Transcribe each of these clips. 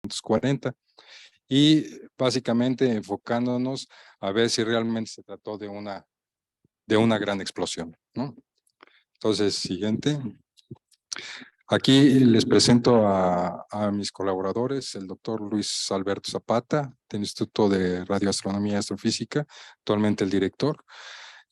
1840, y básicamente enfocándonos a ver si realmente se trató de una gran explosión, ¿no? Entonces, siguiente. Aquí les presento a mis colaboradores, el doctor Luis Alberto Zapata, del Instituto de Radioastronomía y Astrofísica, actualmente el director,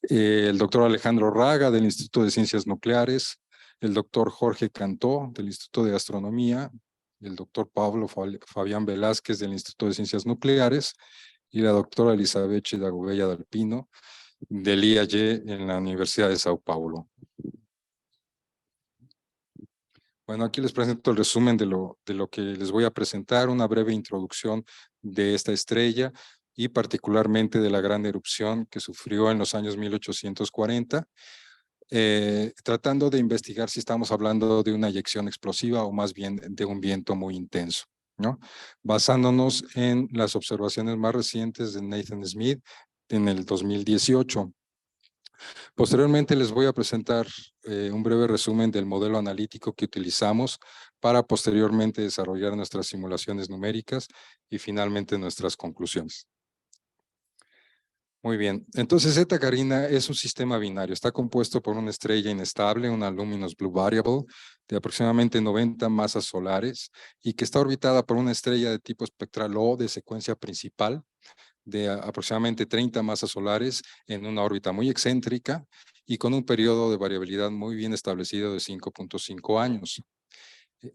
el doctor Alejandro Raga, del Instituto de Ciencias Nucleares, el doctor Jorge Cantó, del Instituto de Astronomía, el doctor Pablo Fabián Velázquez, del Instituto de Ciencias Nucleares, y la doctora Elizabeth Chidagubella Dalpino, del IAE en la Universidad de Sao Paulo. Bueno, aquí les presento el resumen de lo que les voy a presentar, una breve introducción de esta estrella y particularmente de la gran erupción que sufrió en los años 1840, tratando de investigar si estamos hablando de una eyección explosiva o más bien de un viento muy intenso, ¿no? Basándonos en las observaciones más recientes de Nathan Smith en el 2018. Posteriormente les voy a presentar un breve resumen del modelo analítico que utilizamos para posteriormente desarrollar nuestras simulaciones numéricas y finalmente nuestras conclusiones. Muy bien, entonces Zeta Carina es un sistema binario, está compuesto por una estrella inestable, una luminous blue variable, de aproximadamente 90 masas solares y que está orbitada por una estrella de tipo espectral O de secuencia principal, de aproximadamente 30 masas solares en una órbita muy excéntrica y con un periodo de variabilidad muy bien establecido de 5.5 años.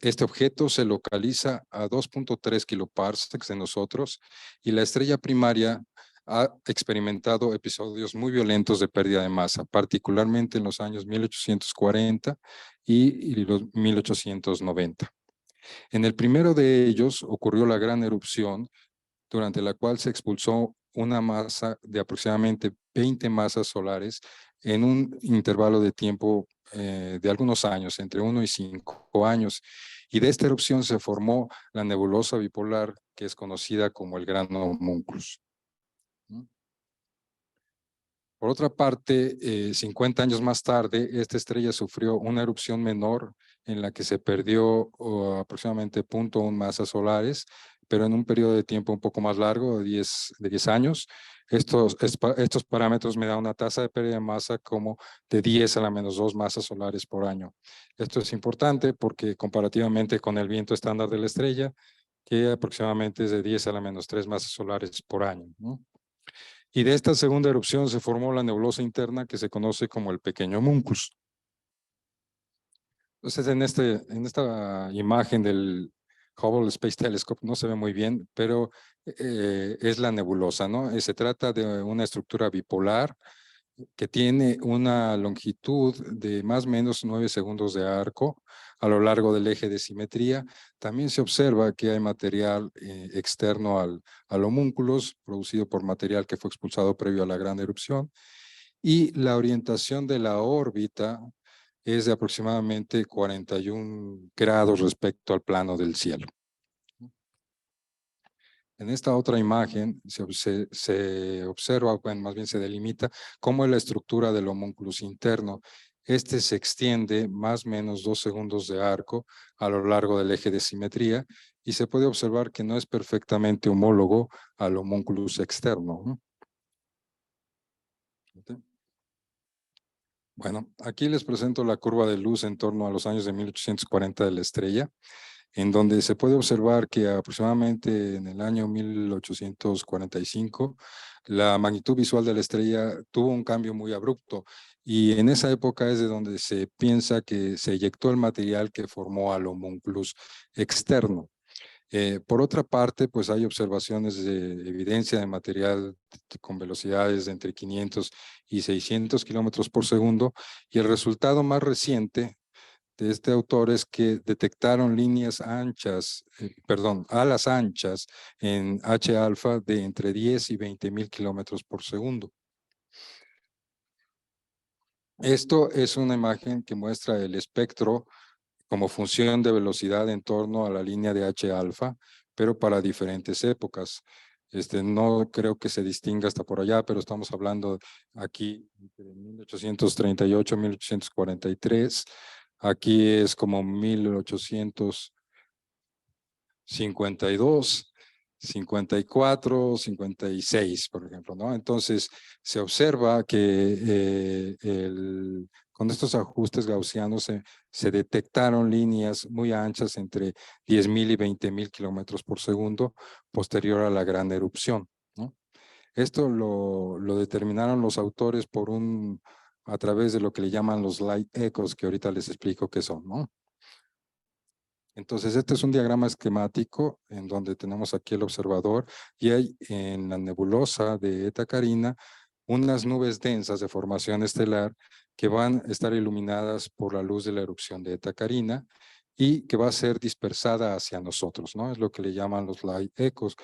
Este objeto se localiza a 2.3 kiloparsecs de nosotros y la estrella primaria ha experimentado episodios muy violentos de pérdida de masa, particularmente en los años 1840 y los 1890. En el primero de ellos ocurrió la gran erupción, durante la cual se expulsó una masa de aproximadamente 20 masas solares en un intervalo de tiempo de algunos años, entre 1 y 5 años. Y de esta erupción se formó la nebulosa bipolar, que es conocida como el Gran Homúnculus. Por otra parte, 50 años más tarde, esta estrella sufrió una erupción menor en la que se perdió aproximadamente 0.1 masas solares, pero en un periodo de tiempo un poco más largo, de 10 años. Estos parámetros me dan una tasa de pérdida de masa como de 10 a la menos 2 masas solares por año. Esto es importante porque comparativamente con el viento estándar de la estrella, que aproximadamente es de 10 a la menos 3 masas solares por año, ¿no? Y de esta segunda erupción se formó la nebulosa interna que se conoce como el pequeño homúnculus. Entonces, en esta imagen del Hubble Space Telescope no se ve muy bien, pero es la nebulosa, ¿no? Se trata de una estructura bipolar que tiene una longitud de más o menos 9 segundos de arco a lo largo del eje de simetría. También se observa que hay material externo al homúnculus, producido por material que fue expulsado previo a la gran erupción, y la orientación de la órbita es de aproximadamente 41 grados respecto al plano del cielo. En esta otra imagen se observa, bueno, más bien se delimita cómo es la estructura del homúnculus interno. Este se extiende más o menos 2 segundos de arco a lo largo del eje de simetría y se puede observar que no es perfectamente homólogo al homúnculus externo, ¿no? Bueno, aquí les presento la curva de luz en torno a los años de 1840 de la estrella, en donde se puede observar que aproximadamente en el año 1845 la magnitud visual de la estrella tuvo un cambio muy abrupto y en esa época es de donde se piensa que se eyectó el material que formó al homúnculus externo. Por otra parte, pues hay observaciones de evidencia de material con velocidades de entre 500 y 600 kilómetros por segundo, y el resultado más reciente de este autor es que detectaron alas anchas en H alfa de entre 10 y 20,000 kilómetros por segundo. Esto es una imagen que muestra el espectro como función de velocidad en torno a la línea de H alfa, pero para diferentes épocas. No creo que se distinga hasta por allá, pero estamos hablando aquí entre 1838 y 1843. Aquí es como 1800, 52, 54, 56, por ejemplo, ¿no? Entonces, se observa que con estos ajustes gaussianos se detectaron líneas muy anchas entre 10,000 y 20,000 kilómetros por segundo posterior a la gran erupción, ¿no? Esto lo determinaron los autores a través de lo que le llaman los light echoes, que ahorita les explico qué son, ¿no? Entonces, este es un diagrama esquemático en donde tenemos aquí el observador y hay en la nebulosa de Eta Carina unas nubes densas de formación estelar que van a estar iluminadas por la luz de la erupción de Eta Carina y que va a ser dispersada hacia nosotros, ¿no? Es lo que le llaman los light echoes.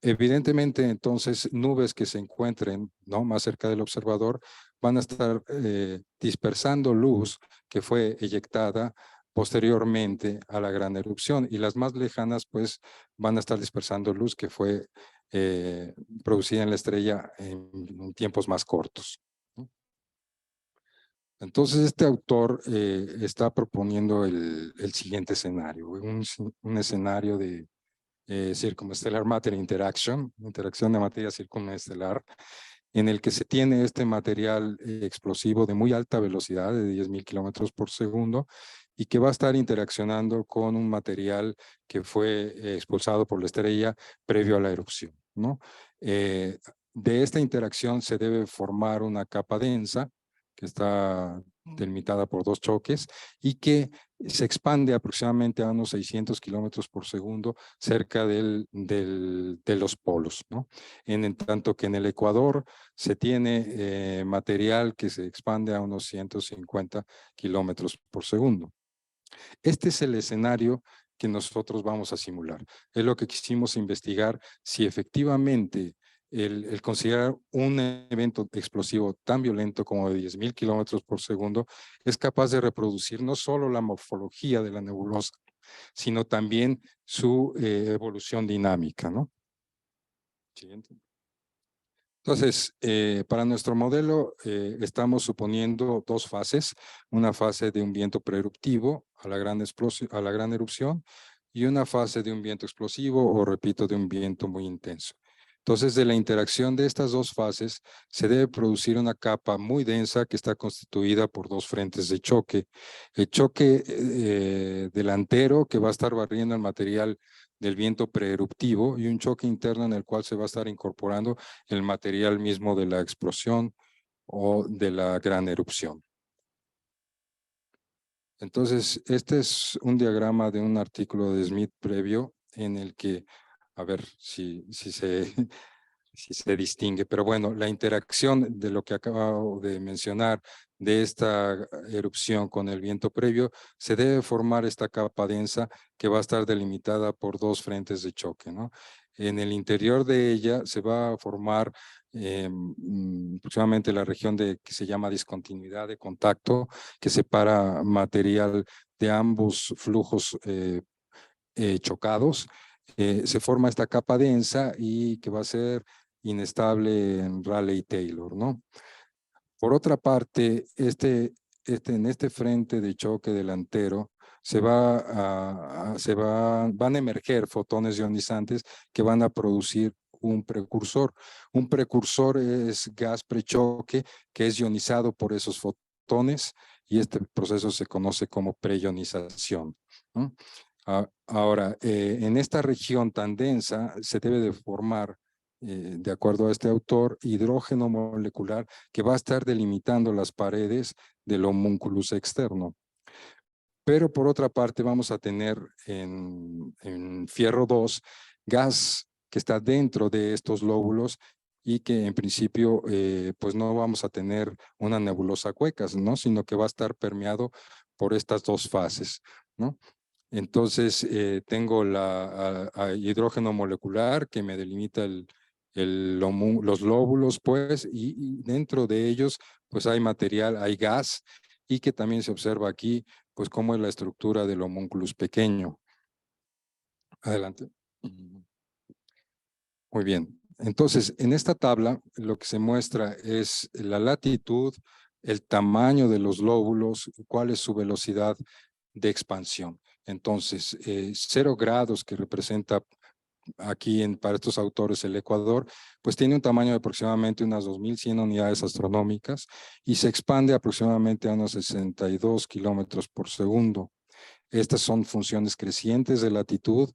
Evidentemente, entonces, nubes que se encuentren, ¿no?, más cerca del observador van a estar dispersando luz que fue eyectada posteriormente a la gran erupción, y las más lejanas pues van a estar dispersando luz que fue producida en la estrella en tiempos más cortos, ¿no? Entonces este autor está proponiendo el siguiente escenario, un escenario de Circumstellar Matter Interaction, interacción de materia circunestelar, en el que se tiene este material explosivo de muy alta velocidad, de 10,000 kilómetros por segundo, y que va a estar interaccionando con un material que fue expulsado por la estrella previo a la erupción, ¿no? De esta interacción se debe formar una capa densa que está delimitada por dos choques y que se expande aproximadamente a unos 600 kilómetros por segundo cerca de los polos, ¿no? En tanto que en el Ecuador se tiene material que se expande a unos 150 kilómetros por segundo. Este es el escenario que nosotros vamos a simular. Es lo que quisimos investigar, si efectivamente el considerar un evento explosivo tan violento como de 10,000 kilómetros por segundo es capaz de reproducir no solo la morfología de la nebulosa, sino también su evolución dinámica, ¿no? Siguiente. Entonces, para nuestro modelo estamos suponiendo dos fases, una fase de un viento preeruptivo a la gran erupción y una fase de un viento explosivo o, repito, de un viento muy intenso. Entonces, de la interacción de estas dos fases se debe producir una capa muy densa que está constituida por dos frentes de choque. El choque delantero, que va a estar barriendo el material del viento preeruptivo, y un choque interno en el cual se va a estar incorporando el material mismo de la explosión o de la gran erupción. Entonces, este es un diagrama de un artículo de Smith previo en el que, a ver si se distingue, pero bueno, la interacción de lo que acabo de mencionar de esta erupción con el viento previo, se debe formar esta capa densa que va a estar delimitada por dos frentes de choque, ¿no? En el interior de ella se va a formar aproximadamente la región que se llama discontinuidad de contacto, que separa material de ambos flujos chocados. Se forma esta capa densa y que va a ser inestable en Rayleigh-Taylor, ¿no? Por otra parte, en este frente de choque delantero van a emerger fotones ionizantes que van a producir un precursor. Un precursor es gas prechoque que es ionizado por esos fotones, y este proceso se conoce como preionización, ¿no? Ahora, en esta región tan densa se debe de formar, de acuerdo a este autor, hidrógeno molecular que va a estar delimitando las paredes del homúnculus externo. Pero por otra parte vamos a tener en fierro 2 gas que está dentro de estos lóbulos y que en principio pues no vamos a tener una nebulosa huecas, ¿no? Sino que va a estar permeado por estas dos fases, ¿no? Entonces, tengo a hidrógeno molecular que me delimita los lóbulos, pues, y dentro de ellos, pues hay material, hay gas, y que también se observa aquí, pues, cómo es la estructura del homúnculus pequeño. Adelante. Muy bien. Entonces, en esta tabla, lo que se muestra es la latitud, el tamaño de los lóbulos, cuál es su velocidad de expansión. Entonces, 0 grados que representa aquí para estos autores el Ecuador, pues tiene un tamaño de aproximadamente unas 2100 unidades astronómicas y se expande aproximadamente a unos 62 kilómetros por segundo. Estas son funciones crecientes de latitud.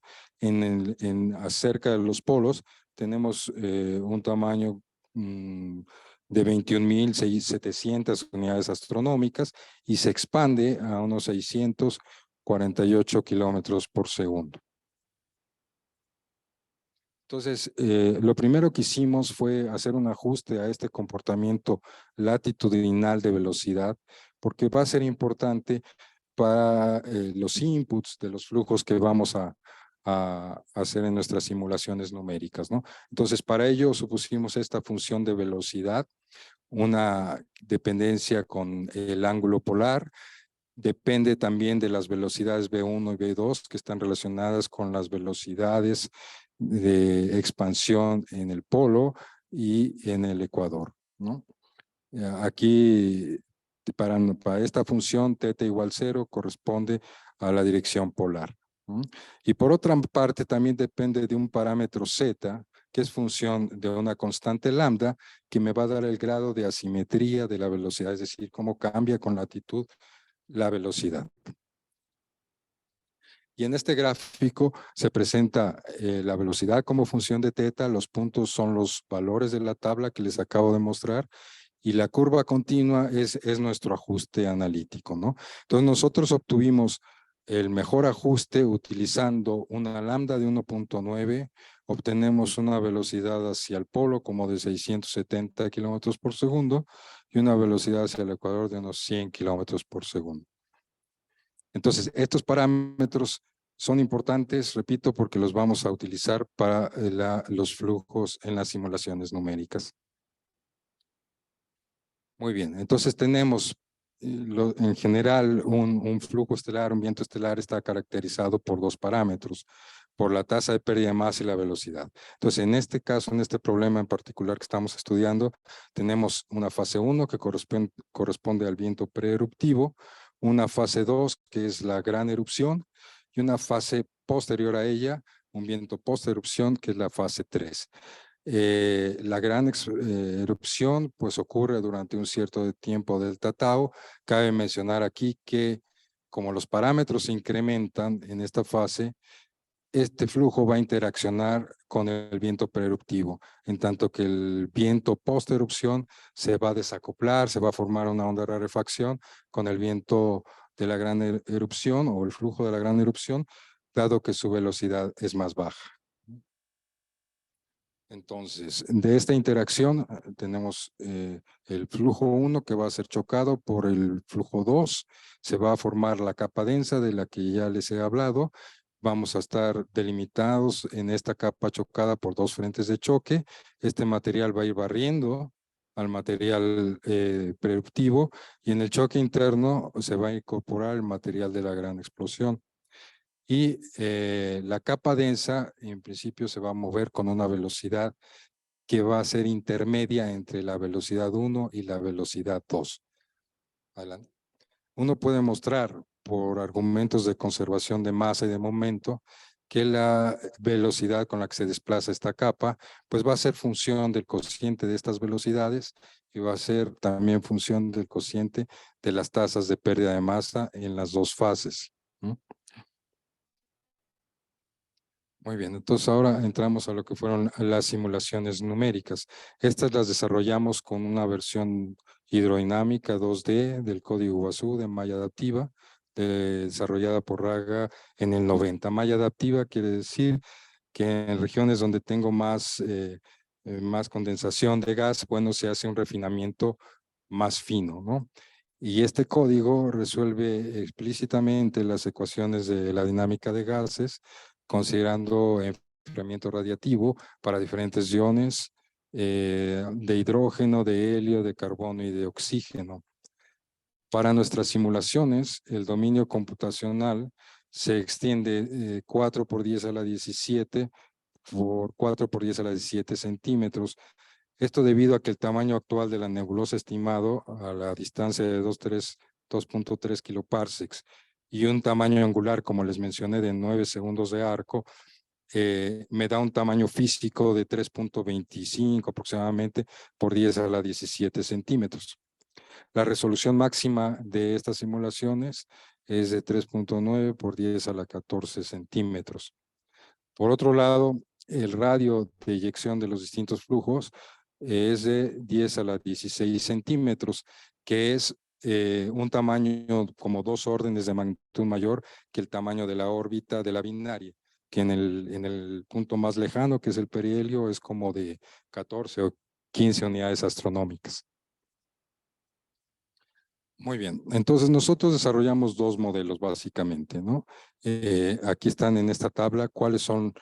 Acerca de los polos tenemos un tamaño de 21.700 unidades astronómicas y se expande a unos 648 kilómetros por segundo. Entonces, lo primero que hicimos fue hacer un ajuste a este comportamiento latitudinal de velocidad, porque va a ser importante para los inputs de los flujos que vamos a hacer en nuestras simulaciones numéricas, ¿no? Entonces, para ello supusimos esta función de velocidad, una dependencia con el ángulo polar. Depende también de las velocidades V1 y V2 que están relacionadas con las velocidades de expansión en el polo y en el ecuador, ¿no? Aquí, para esta función, θ igual 0 corresponde a la dirección polar, ¿no? Y por otra parte, también depende de un parámetro z, que es función de una constante lambda, que me va a dar el grado de asimetría de la velocidad, es decir, cómo cambia con latitud la velocidad. Y en este gráfico se presenta la velocidad como función de θ, los puntos son los valores de la tabla que les acabo de mostrar, y la curva continua es nuestro ajuste analítico, ¿no? Entonces nosotros obtuvimos el mejor ajuste utilizando una lambda de 1.9, obtenemos una velocidad hacia el polo como de 670 kilómetros por segundo y una velocidad hacia el ecuador de unos 100 kilómetros por segundo. Entonces, estos parámetros son importantes, repito, porque los vamos a utilizar para los flujos en las simulaciones numéricas. Muy bien, entonces tenemos en general un flujo estelar, un viento estelar está caracterizado por dos parámetros, por la tasa de pérdida de masa y la velocidad. Entonces, en este caso, en este problema en particular que estamos estudiando, tenemos una fase 1 que corresponde al viento preeruptivo, una fase 2 que es la gran erupción y una fase posterior a ella, un viento posterupción que es la fase 3. La gran erupción pues ocurre durante un cierto tiempo del Tau. Cabe mencionar aquí que como los parámetros se incrementan en esta fase, este flujo va a interaccionar con el viento preeruptivo, en tanto que el viento posterupción se va a desacoplar, se va a formar una onda de rarefacción con el viento de la gran erupción o el flujo de la gran erupción, dado que su velocidad es más baja. Entonces, de esta interacción tenemos el flujo 1 que va a ser chocado por el flujo 2. Se va a formar la capa densa de la que ya les he hablado. Vamos a estar delimitados en esta capa chocada por dos frentes de choque. Este material va a ir barriendo al material preeruptivo y en el choque interno se va a incorporar el material de la gran explosión. Y la capa densa en principio se va a mover con una velocidad que va a ser intermedia entre la velocidad 1 y la velocidad 2. Adelante. Uno puede mostrar por argumentos de conservación de masa y de momento que la velocidad con la que se desplaza esta capa pues va a ser función del cociente de estas velocidades y va a ser también función del cociente de las tasas de pérdida de masa en las dos fases, ¿no? Muy bien, entonces ahora entramos a lo que fueron las simulaciones numéricas. Estas las desarrollamos con una versión hidrodinámica 2D del código WASU de malla adaptiva, desarrollada por Raga en el 90. Malla adaptiva quiere decir que en regiones donde tengo más condensación de gas, bueno, se hace un refinamiento más fino, ¿no? Y este código resuelve explícitamente las ecuaciones de la dinámica de gases, considerando enfriamiento radiativo para diferentes iones de hidrógeno, de helio, de carbono y de oxígeno. Para nuestras simulaciones, el dominio computacional se extiende 4 por 10 a la 17 por 4 por 10 a la 17 centímetros. Esto debido a que el tamaño actual de la nebulosa estimado a la distancia de 2.3 kiloparsecs y un tamaño angular, como les mencioné, de 9 segundos de arco, me da un tamaño físico de 3.25 aproximadamente por 10 a la 17 centímetros. La resolución máxima de estas simulaciones es de 3.9 por 10 a la 14 centímetros. Por otro lado, el radio de eyección de los distintos flujos es de 10 a la 16 centímetros, que es un tamaño como 2 órdenes de magnitud mayor que el tamaño de la órbita de la binaria, que en el punto más lejano, que es el perihelio, es como de 14 o 15 unidades astronómicas. Muy bien, entonces nosotros desarrollamos dos modelos básicamente, ¿no? Aquí están en esta tabla cuáles son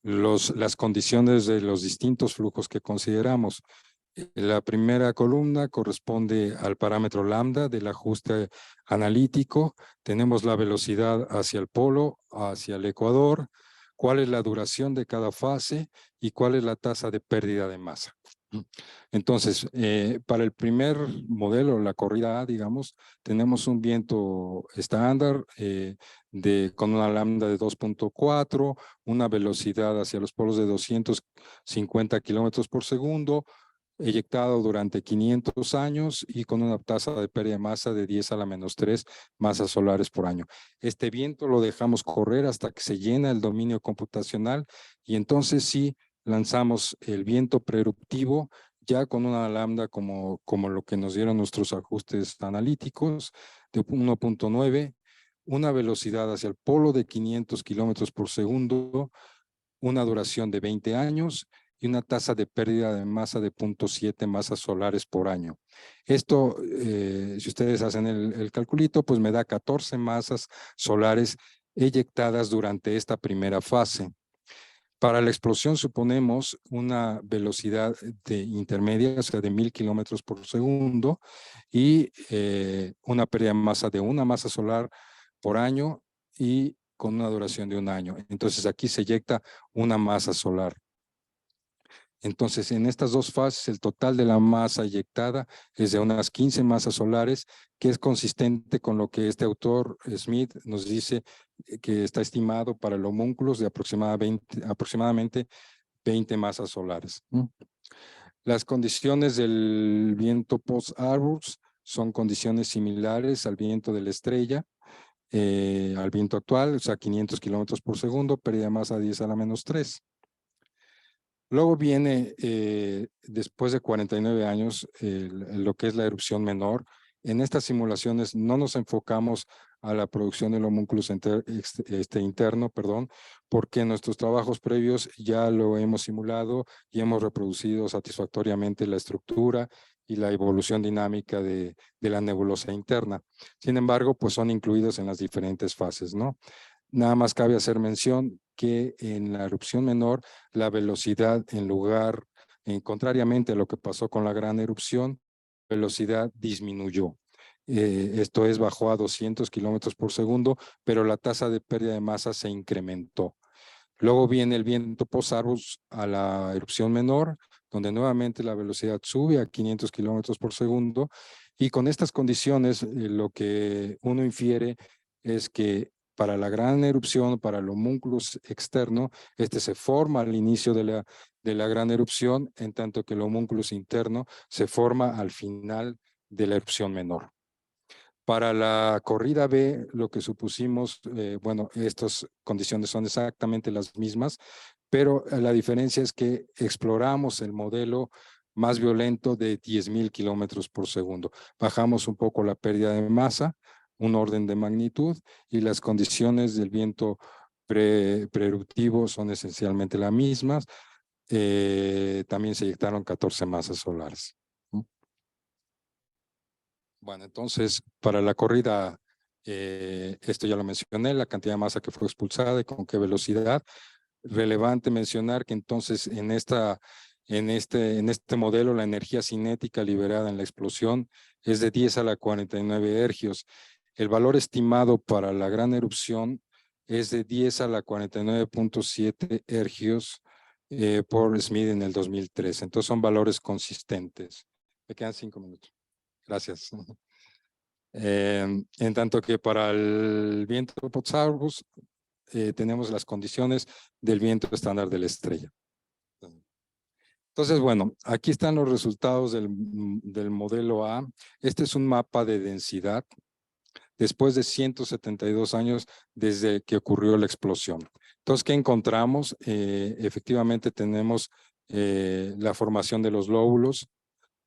las condiciones de los distintos flujos que consideramos. La primera columna corresponde al parámetro lambda del ajuste analítico. Tenemos la velocidad hacia el polo, hacia el ecuador, cuál es la duración de cada fase y cuál es la tasa de pérdida de masa. Entonces, para el primer modelo, la corrida A, digamos, tenemos un viento estándar con una lambda de 2.4, una velocidad hacia los polos de 250 kilómetros por segundo, eyectado durante 500 años y con una tasa de pérdida de masa de 10 a la menos 3 masas solares por año. Este viento lo dejamos correr hasta que se llena el dominio computacional y entonces sí lanzamos el viento preeruptivo ya con una lambda como lo que nos dieron nuestros ajustes analíticos de 1.9, una velocidad hacia el polo de 500 kilómetros por segundo, una duración de 20 años y una tasa de pérdida de masa de 0.7 masas solares por año. Esto, si ustedes hacen el calculito, pues me da 14 masas solares eyectadas durante esta primera fase. Para la explosión suponemos una velocidad de intermedia, o sea, de 1000 kilómetros por segundo y una pérdida de masa de una masa solar por año y con una duración de 1 año. Entonces aquí se eyecta una masa solar. Entonces, en estas dos fases, el total de la masa eyectada es de unas 15 masas solares, que es consistente con lo que este autor, Smith, nos dice que está estimado para el homúnculos de aproximadamente 20 masas solares. Las condiciones del viento post-Arbus son condiciones similares al viento de la estrella, al viento actual, o sea, 500 kilómetros por segundo, pérdida de masa 10 a la menos 3. Luego viene, después de 49 años, lo que es la erupción menor. En estas simulaciones no nos enfocamos a la producción del homúnculus interno, porque en nuestros trabajos previos ya lo hemos simulado y hemos reproducido satisfactoriamente la estructura y la evolución dinámica de la nebulosa interna. Sin embargo, pues son incluidos en las diferentes fases, ¿no? Nada más cabe hacer mención que en la erupción menor, la velocidad contrariamente a lo que pasó con la gran erupción, velocidad disminuyó. Esto es, bajó a 200 kilómetros por segundo, pero la tasa de pérdida de masa se incrementó. Luego viene el viento post-Arbus a la erupción menor, donde nuevamente la velocidad sube a 500 kilómetros por segundo, y con estas condiciones lo que uno infiere es que para la gran erupción, para el homúnculus externo, este se forma al inicio de la gran erupción, en tanto que el homúnculus interno se forma al final de la erupción menor. Para la corrida B, lo que supusimos, bueno, estas condiciones son exactamente las mismas, pero la diferencia es que exploramos el modelo más violento de 10,000 kilómetros por segundo. Bajamos un poco la pérdida de masa, un orden de magnitud, y las condiciones del viento preeruptivo son esencialmente las mismas. También se eyectaron 14 masas solares. Bueno, entonces, para la corrida, esto ya lo mencioné, la cantidad de masa que fue expulsada y con qué velocidad. Relevante mencionar que entonces en este modelo la energía cinética liberada en la explosión es de 10 a la 49 ergios. El valor estimado para la gran erupción es de 10 a la 49.7 ergios por Smith en el 2003. Entonces son valores consistentes. Me quedan 5 minutos. Gracias. En tanto que para el viento Potsdam tenemos las condiciones del viento estándar de la estrella. Entonces, bueno, aquí están los resultados del modelo A. Este es un mapa de densidad después de 172 años desde que ocurrió la explosión. Entonces, ¿qué encontramos? Efectivamente tenemos la formación de los lóbulos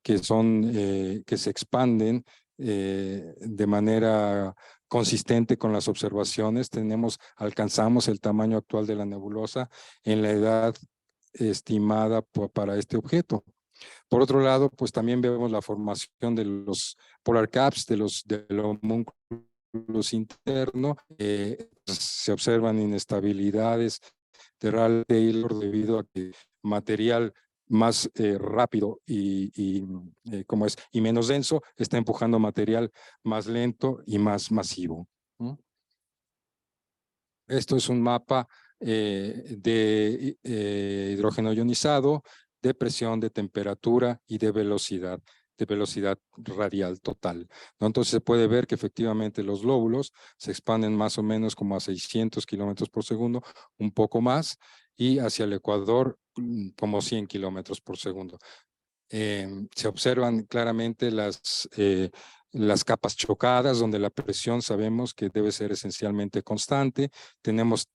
que se expanden de manera consistente con las observaciones. Alcanzamos el tamaño actual de la nebulosa en la edad estimada para este objeto. Por otro lado, pues también vemos la formación de los polar caps, del homúnculos interno. Se observan inestabilidades de Rayleigh-Taylor debido a que material más rápido y menos denso está empujando material más lento y más masivo. Esto es un mapa de hidrógeno ionizado, de presión, de temperatura y de velocidad radial total, ¿no? Entonces se puede ver que efectivamente los lóbulos se expanden más o menos como a 600 kilómetros por segundo, un poco más, y hacia el ecuador como 100 kilómetros por segundo. Se observan claramente las capas chocadas, donde la presión sabemos que debe ser esencialmente constante. Tenemos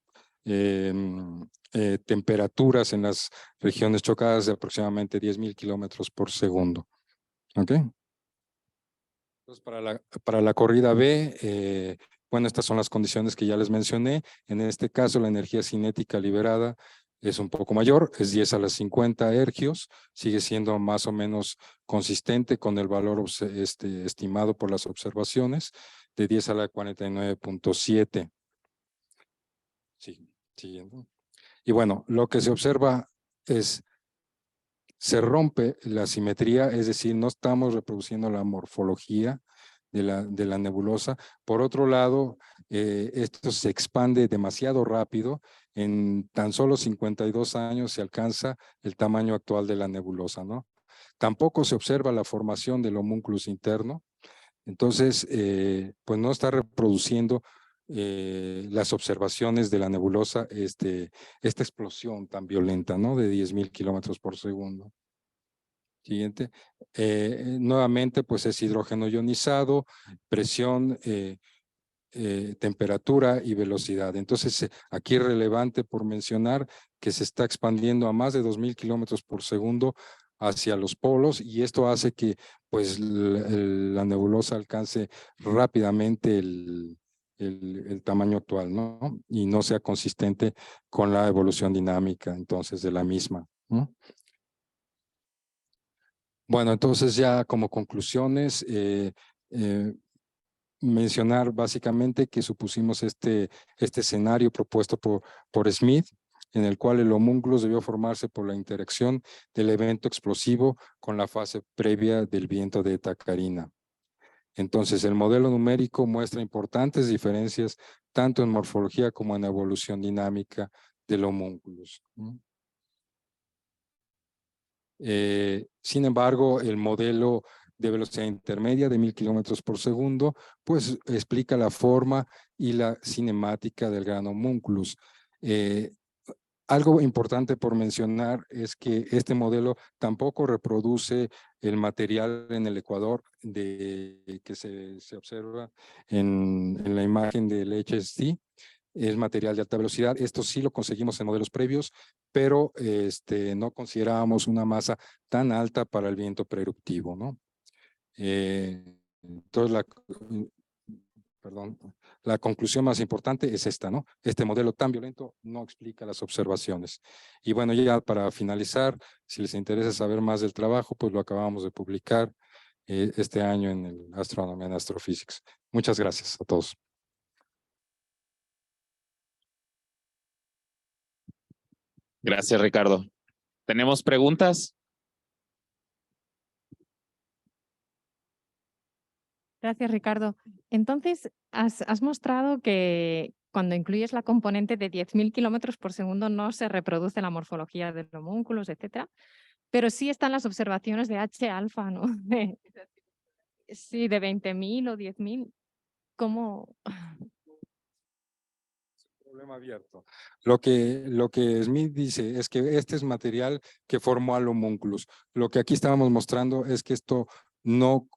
temperaturas en las regiones chocadas de aproximadamente 10,000 kilómetros por segundo. ¿Ok? Entonces, para la corrida B, bueno, estas son las condiciones que ya les mencioné. En este caso, la energía cinética liberada es un poco mayor, es 10 a la 50 hercios, sigue siendo más o menos consistente con el valor estimado por las observaciones de 10 a la 49.7. Sí, siguiendo. Y bueno, lo que se observa es, se rompe la simetría, es decir, no estamos reproduciendo la morfología de la nebulosa. Por otro lado, esto se expande demasiado rápido. En tan solo 52 años se alcanza el tamaño actual de la nebulosa, ¿no? Tampoco se observa la formación del homúnculus interno. Entonces, pues no está reproduciendo las observaciones de la nebulosa, esta explosión tan violenta, ¿no? De 10,000 kilómetros por segundo. Siguiente. Nuevamente, pues es hidrógeno ionizado, presión, temperatura y velocidad. Entonces, aquí es relevante por mencionar que se está expandiendo a más de 2,000 kilómetros por segundo hacia los polos, y esto hace que pues la nebulosa alcance rápidamente el tamaño actual, ¿no? Y no sea consistente con la evolución dinámica entonces de la misma, ¿no? Bueno, entonces ya como conclusiones, mencionar básicamente que supusimos este escenario propuesto por Smith, en el cual el homúnculus debió formarse por la interacción del evento explosivo con la fase previa del viento de Eta Carina. Entonces, el modelo numérico muestra importantes diferencias tanto en morfología como en evolución dinámica del homúnculus. Sin embargo, el modelo de velocidad intermedia de 1,000 kilómetros por segundo, pues explica la forma y la cinemática del gran homúnculus. Algo importante por mencionar es que este modelo tampoco reproduce el material en el ecuador que se observa en la imagen del HST. Es material de alta velocidad. Esto sí lo conseguimos en modelos previos, pero no considerábamos una masa tan alta para el viento preeruptivo, ¿no? Entonces, la conclusión más importante es esta, ¿no? Este modelo tan violento no explica las observaciones. Y bueno, ya para finalizar, si les interesa saber más del trabajo, pues lo acabamos de publicar este año en el Astronomy and Astrophysics. Muchas gracias a todos. Gracias, Ricardo. ¿Tenemos preguntas? Gracias, Ricardo. Entonces, has mostrado que cuando incluyes la componente de 10,000 kilómetros por segundo no se reproduce la morfología de los homúnculos, etcétera, pero sí están las observaciones de H alfa, ¿no? Sí, de 20.000 o 10.000. ¿Cómo? Problema abierto. Lo que Smith dice es que este es material que formó al homúnculus. Lo que aquí estábamos mostrando es que esto no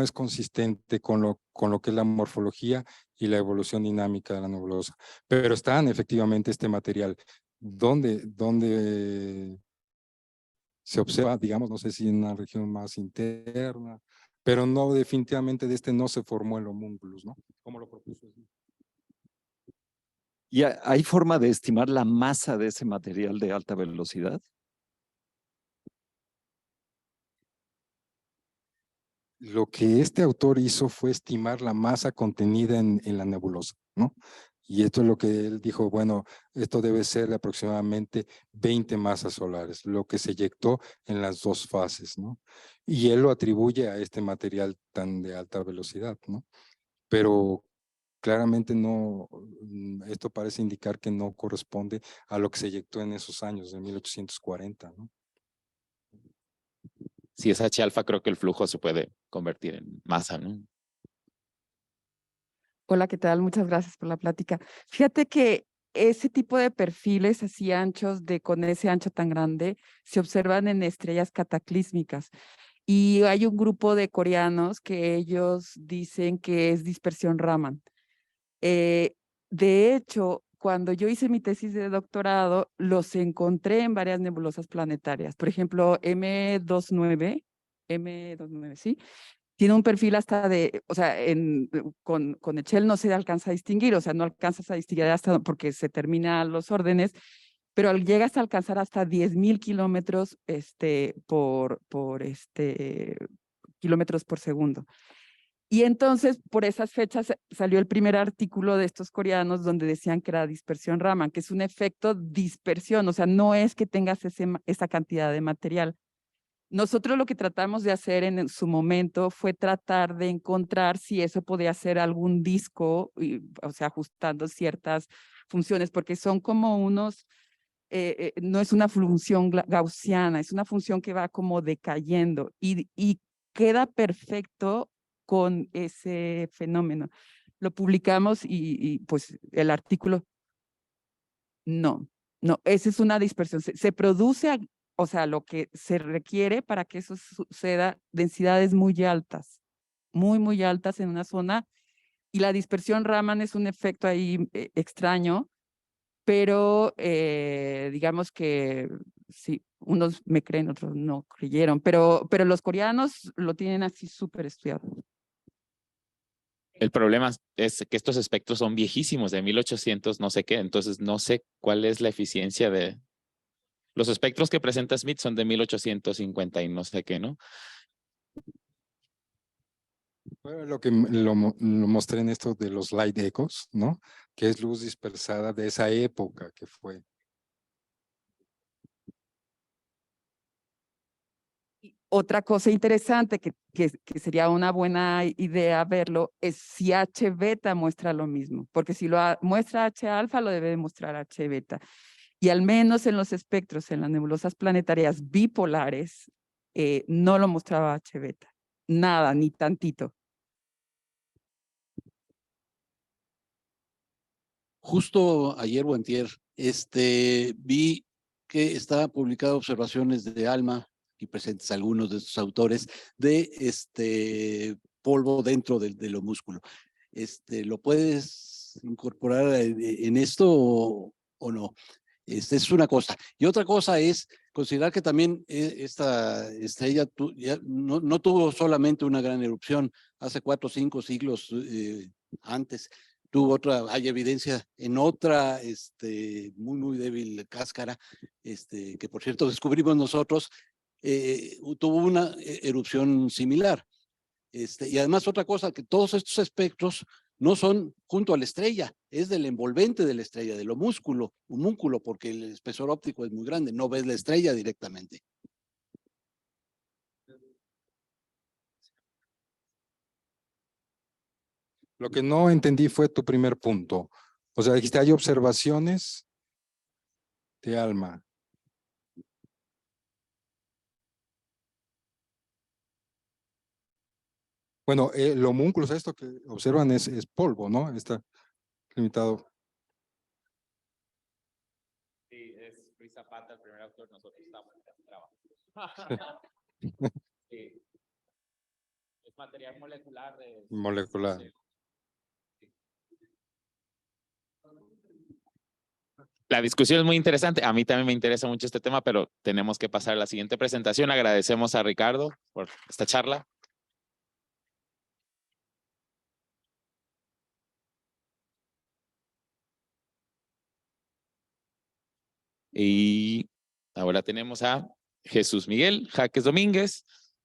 es consistente con lo que es la morfología y la evolución dinámica de la nebulosa. Pero están efectivamente este material donde se observa, digamos, no sé si en una región más interna, pero no, definitivamente de este no se formó el homúnculus, ¿no? Como lo propuso Smith. ¿Y hay forma de estimar la masa de ese material de alta velocidad? Lo que este autor hizo fue estimar la masa contenida en la nebulosa, ¿no? Y esto es lo que él dijo, bueno, esto debe ser de aproximadamente 20 masas solares, lo que se eyectó en las dos fases, ¿no? Y él lo atribuye a este material tan de alta velocidad, ¿no? Pero claramente no, esto parece indicar que no corresponde a lo que se eyectó en esos años de 1840, ¿no? Si es H alfa, creo que el flujo se puede convertir en masa, ¿no? Hola, ¿qué tal? Muchas gracias por la plática. Fíjate que ese tipo de perfiles así anchos, con ese ancho tan grande, se observan en estrellas cataclísmicas. Y hay un grupo de coreanos que ellos dicen que es dispersión Raman. Eh, de hecho, cuando yo hice mi tesis de doctorado, los encontré en varias nebulosas planetarias. Por ejemplo, M29, ¿sí? Tiene un perfil hasta de, o sea, con Echel no se alcanza a distinguir, o sea, no alcanzas a distinguir hasta porque se terminan los órdenes, pero llegas a alcanzar hasta 10.000 kilómetros kilómetros por segundo. Y entonces, por esas fechas, salió el primer artículo de estos coreanos donde decían que era dispersión Raman, que es un efecto dispersión, o sea, no es que tengas esa cantidad de material. Nosotros lo que tratamos de hacer en su momento fue tratar de encontrar si eso podía ser algún disco, o sea, ajustando ciertas funciones, porque son como no es una función gaussiana, es una función que va como decayendo y queda perfecto con ese fenómeno. Lo publicamos y pues el artículo, no, esa es una dispersión. Se produce, o sea, lo que se requiere para que eso suceda, densidades muy altas, muy altas en una zona, y la dispersión Raman es un efecto ahí extraño, pero digamos que sí, unos me creen, otros no creyeron, pero los coreanos lo tienen así súper estudiado. El problema es que estos espectros son viejísimos, de 1800 no sé qué, entonces no sé cuál es la eficiencia de... Los espectros que presenta Smith son de 1850 y no sé qué, ¿no? Fue lo que lo mostré en esto de los light echoes, ¿no? Que es luz dispersada de esa época que fue. Otra cosa interesante que sería una buena idea verlo es si H beta muestra lo mismo, porque si muestra H alfa, lo debe demostrar H beta. Y al menos en los espectros, en las nebulosas planetarias bipolares, no lo mostraba H beta. Nada, ni tantito. Justo ayer o antier, vi que estaba publicado observaciones de ALMA, y presentes algunos de estos autores, de polvo dentro del homúsculo. ¿Lo puedes incorporar en esto o no? Es una cosa. Y otra cosa es considerar que también esta estrella no tuvo solamente una gran erupción. Hace 4 o 5 siglos antes tuvo otra, hay evidencia en otra muy débil cáscara, que por cierto descubrimos nosotros, tuvo una erupción similar. Y además otra cosa, que todos estos espectros no son junto a la estrella, es del envolvente de la estrella, del homúnculo, porque el espesor óptico es muy grande, no ves la estrella directamente. Lo que no entendí fue tu primer punto. O sea, dijiste, hay observaciones de ALMA. Bueno, el homúnculos, esto que observan es polvo, ¿no? Está limitado. Sí, es Luis Zapata, el primer autor, nosotros estamos trabajando. Sí. Es material molecular de... Molecular. Sí. La discusión es muy interesante. A mí también me interesa mucho este tema, pero tenemos que pasar a la siguiente presentación. Agradecemos a Ricardo por esta charla. Y ahora tenemos a Jesús Miguel Jaques Domínguez,